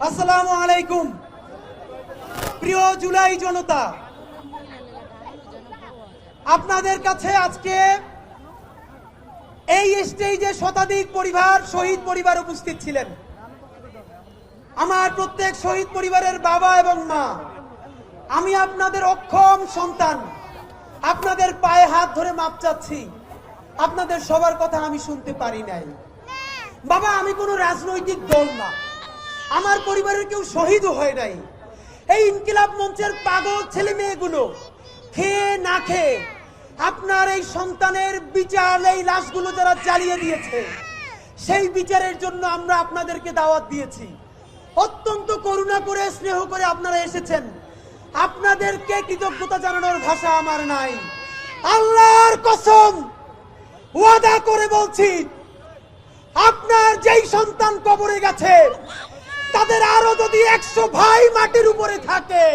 আসসালামু আলাইকুম। প্রিয় জুলাই জনতা, আপনাদের কাছে আজকে এই স্টেজে শতাধিক পরিবার, শহীদ পরিবার উপস্থিত ছিলেন। আমার প্রত্যেক শহীদ পরিবারের বাবা এবং মা, আমি আপনাদের অক্ষম সন্তান, আপনাদের পায়ে হাত ধরে মাপ চাচ্ছি। আপনাদের সবার কথা আমি শুনতে পারি নাই। বাবা, আমি কোনো রাজনৈতিক দল না, আমার পরিবারের কেউ শহীদও হয় নাই। এই ইনকিলাব মঞ্চের পাগল ছেলে মেয়েগুলো খেয়ে না খেয়ে আপনার এই সন্তানের বিচার, এই লাশগুলো যারা জ্বালিয়ে দিয়েছে, সেই বিচারের জন্য আমরা আপনাদেরকে দাওয়াত দিয়েছি। অত্যন্ত করুণা করে, স্নেহ করে আপনারা এসেছেন। আপনাদেরকে কৃতজ্ঞতা জানানোর ভাষা আমার নাই। আল্লাহর কসম ওয়াদা করে বলছি, আপনার যেই সন্তান কবরে গেছে, তাদের আরো যদি 100 ভাই মাটির উপরে থাকে,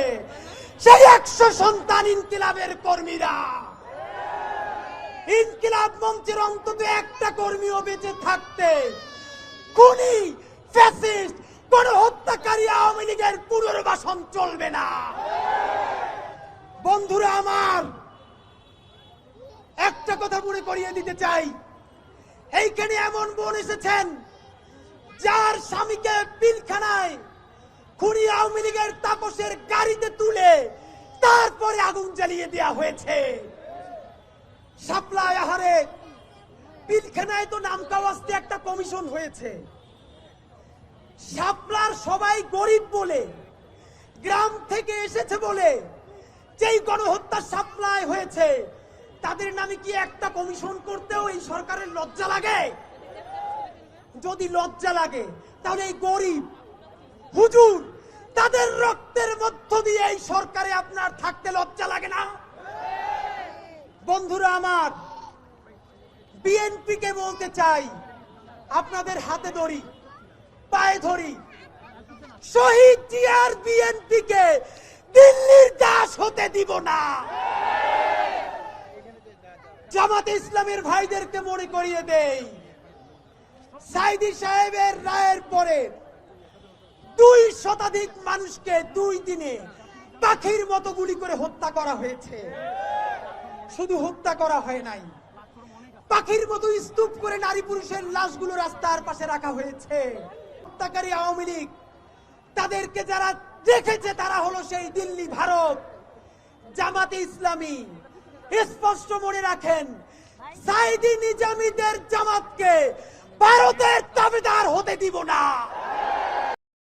সেই 100 সন্তান ইনকিলাবের কর্মীরা। ইনকিলাব মঞ্চের অন্তত একটা কর্মীও বেঁচে থাকতে খুনি, ফ্যাসিস্ট, গণহত্যাকারী আওয়ামী লীগের পুনর্বাসন চলবে না। বন্ধুরা আমার, একটা কথা মনে করিয়ে দিতে চাই, এইখানে এমন বোন এসেছেন যার স্বামীকে পিলখানায় খুনি আওয়ামী লীগের তাপসের গাড়িতে তুলে তারপরে আগুন জ্বালিয়ে দেওয়া হয়েছে। শাপলা আহারে পিলখানায় তো নামকাওয়াস্তে একটা কমিশন হয়েছে। শাপলার সবাই গরিব বলে, গ্রাম থেকে এসেছে বলে যেই গণহত্যা শাপলায় হয়েছে, তাদের নামে কি একটা কমিশন করতেও এই সরকারের লজ্জা লাগে? যদি লজ্জা লাগে তাহলে এই গরিব হুজুর তাদের রক্তের মধ্য দিয়ে এই সরকারে আপনার থাকতে লজ্জা লাগে না? বন্ধুরা আমার, বিএনপি কে বলতে চাই, আপনাদের হাতে ধরি, পায়ে ধরি, শহীদ জিয়ার বিএনপি কে দিল্লির দাস হতে দিব না। জামাতে ইসলামের ভাইদেরকে মনে করিয়ে দেই, সাইদি সাহেবের রায়ের পরে 2 শতাধিক মানুষকে 2 দিনে পাখির মতো গুলি করে হত্যা করা হয়েছে। শুধু হত্যা করা হয় নাই, পাখির মতো স্তূপ করে নারী পুরুষের লাশগুলো রাস্তার পাশে রাখা হয়েছে। হত্যাকারী আওয়ামী লীগ, তাদেরকে যারা দেখেছে তারা হলো সেই দিল্লি, ভারত। জামাতে ইসলামী স্পষ্ট মনে রাখেন, সাইদি নিজামীদের জামাতকে ভারতের দাবিদার হতে দিব না।